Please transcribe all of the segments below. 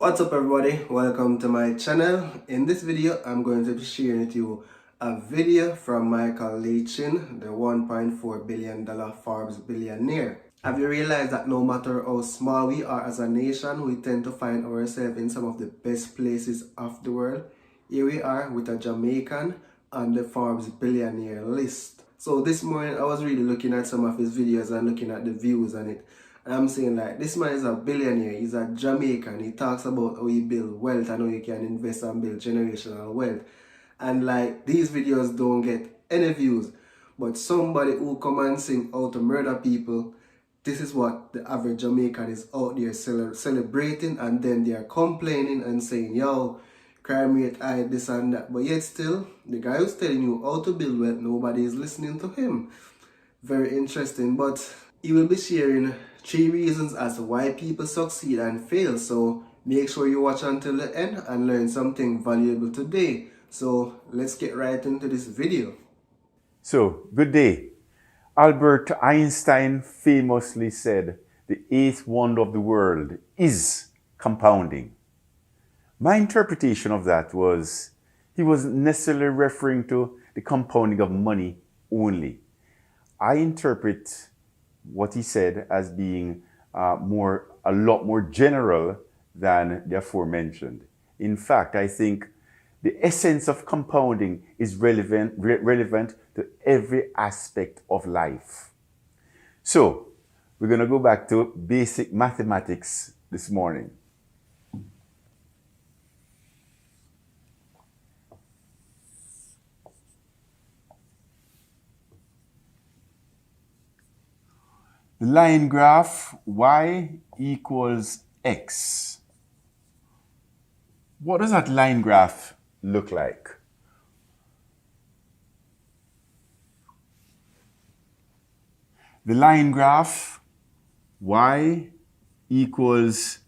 What's up everybody, welcome to my channel. In this video I'm going to be sharing with you a video from Micheal, the $1.4 billion Forbes billionaire. Have you realized that no matter how small we are as a nation, we tend to find ourselves in some of the best places of the world? Here we are with a Jamaican on the Forbes billionaire list. So this morning I was really looking at some of his videos and looking at the views on it. And I'm saying like, this man is a billionaire, he's a Jamaican, he talks about how he build wealth and how you can invest and build generational wealth. And like, these videos don't get any views. But somebody who come and sing how to murder people, this is what the average Jamaican is out there celebrating, and then they are complaining and saying, yo, crime rate high, this and that. But yet still, the guy who's telling you how to build wealth, nobody is listening to him. Very interesting, but he will be sharing 3 reasons as to why people succeed and fail. So make sure you watch until the end and learn something valuable today. So let's get right into this video. So, good day. Albert Einstein famously said, the eighth wonder of the world is compounding. My interpretation of that was, he wasn't necessarily referring to the compounding of money only. I interpret what he said as being a lot more general than the aforementioned. In fact, I think the essence of compounding is relevant to every aspect of life. So, we're going to go back to basic mathematics this morning. The line graph y equals x. What does that line graph look like? The line graph y equals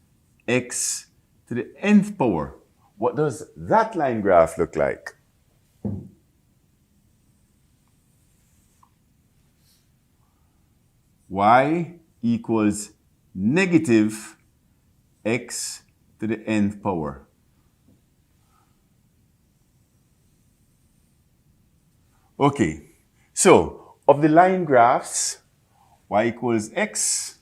x to the nth power. What does that line graph look like? Y equals negative x to the nth power. Okay, so of the line graphs, y equals x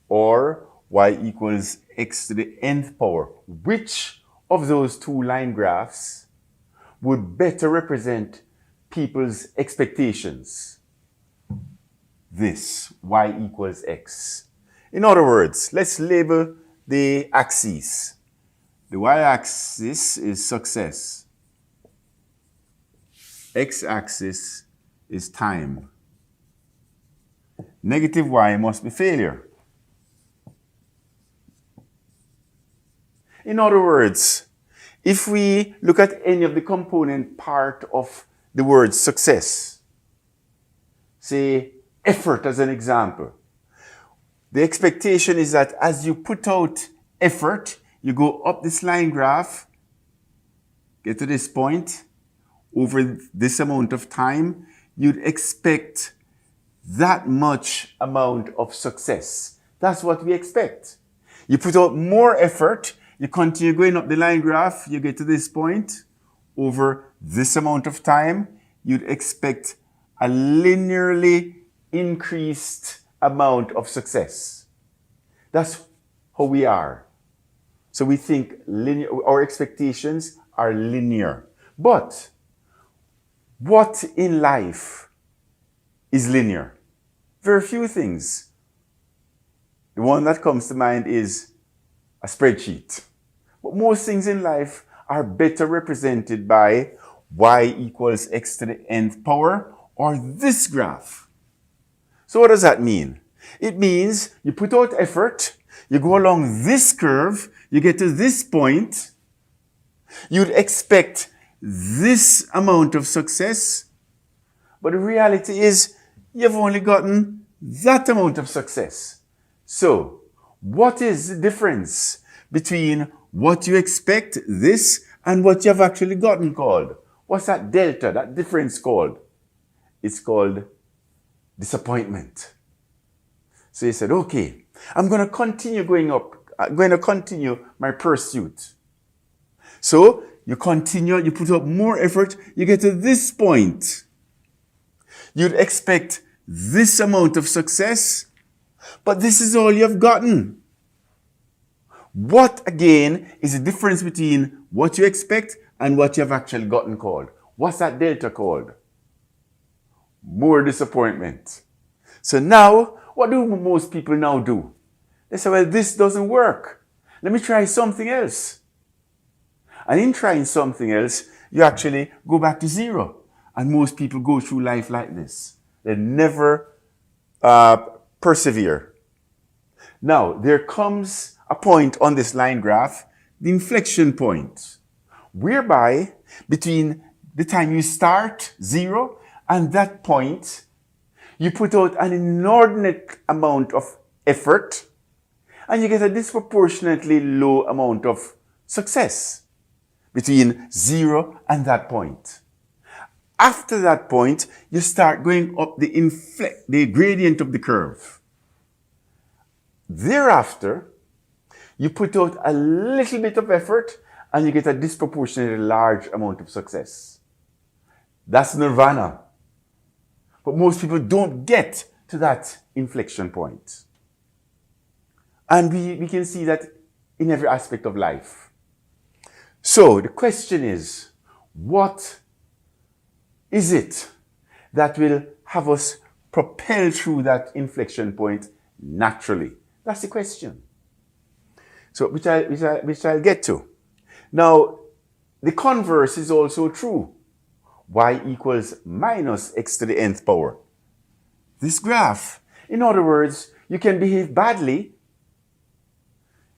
or y equals x to the nth power, which of those two line graphs would better represent people's expectations? This, y equals x. In other words, let's label the axes. The y-axis is success. X-axis is time. Negative y must be failure. In other words, if we look at any of the component part of the word success, say effort as an example, the expectation is that as you put out effort, you go up this line graph, get to this point, over this amount of time, you'd expect that much amount of success. That's what we expect. You put out more effort, you continue going up the line graph, you get to this point, over this amount of time, you'd expect a linearly increased amount of success. That's how we are. So we think linear, our expectations are linear. But what in life is linear? Very few things. The one that comes to mind is a spreadsheet. But most things in life are better represented by y equals x to the nth power or this graph. So what does that mean? It means you put out effort, you go along this curve, you get to this point, you'd expect this amount of success, but the reality is you've only gotten that amount of success. So, what is the difference between what you expect, this, and what you have actually gotten called? What's that delta, that difference called? It's called disappointment. So he said, okay, I'm going to continue going up I'm going to continue my pursuit. So you continue, you put up more effort, you get to this point. You'd expect this amount of success, but this is all you've gotten. What, again, is the difference between what you expect and what you have actually gotten called? What's that delta called? More disappointment. So now, what do most people now do? They say, well, this doesn't work. Let me try something else. And in trying something else, you actually go back to zero. And most people go through life like this. They never persevere. Now, there comes a point on this line graph, the inflection point, whereby between the time you start, zero, and that point, you put out an inordinate amount of effort, and you get a disproportionately low amount of success between zero and that point. After that point, you start going up the gradient of the curve. Thereafter, you put out a little bit of effort and you get a disproportionately large amount of success. That's nirvana. But most people don't get to that inflection point. And we can see that in every aspect of life. So the question is, what is it that will have us propel through that inflection point naturally? That's the question. So, which I'll get to. Now, the converse is also true. Y equals minus x to the nth power. This graph, in other words, you can behave badly.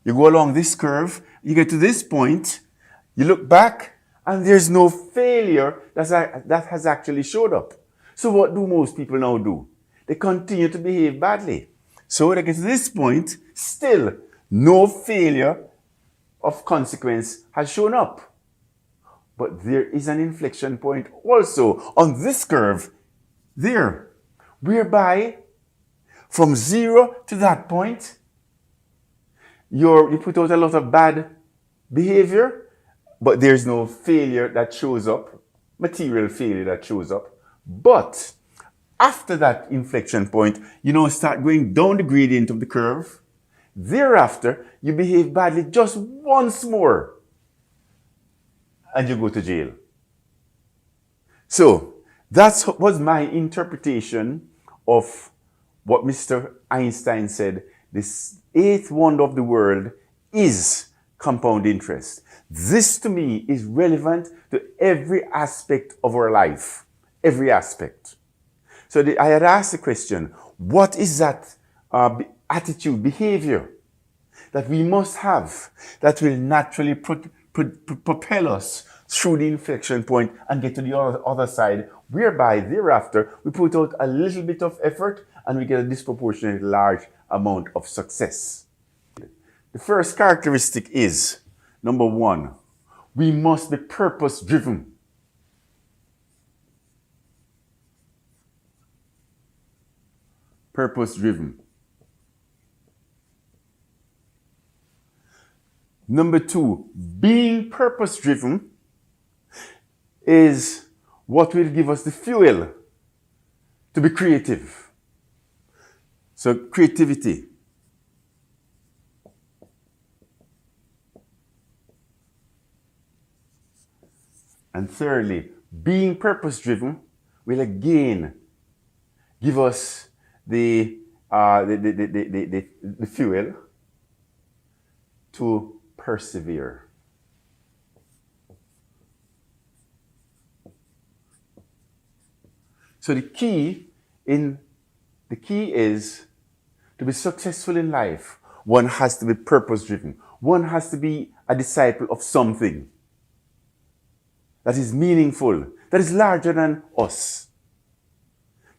You go along this curve, you get to this point, you look back, and there's no failure that has actually showed up. So what do most people now do? They continue to behave badly. So they get to this point, still no failure of consequence has shown up. But there is an inflection point also on this curve there, whereby from zero to that point, you put out a lot of bad behavior, but there's no failure that shows up, material failure that shows up. But after that inflection point, you now start going down the gradient of the curve. Thereafter, you behave badly just once more, and you go to jail. So that was my interpretation of what Mr. Einstein said. This eighth wonder of the world is compound interest. This to me is relevant to every aspect of our life. Every aspect. So I had asked the question, what is that attitude, behavior that we must have that will naturally propel us through the inflection point and get to the other side, whereby thereafter we put out a little bit of effort and we get a disproportionately large amount of success. The first characteristic is, number one, we must be purpose-driven. Purpose-driven. Number two, being purpose-driven is what will give us the fuel to be creative. So creativity. And thirdly, being purpose-driven will again give us the fuel to persevere. So the key is to be successful in life. One has to be purpose-driven. One has to be a disciple of something that is meaningful, that is larger than us.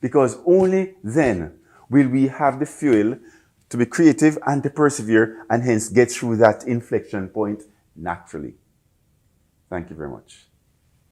Because only then will we have the fuel to be creative and to persevere and hence get through that inflection point naturally. Thank you very much.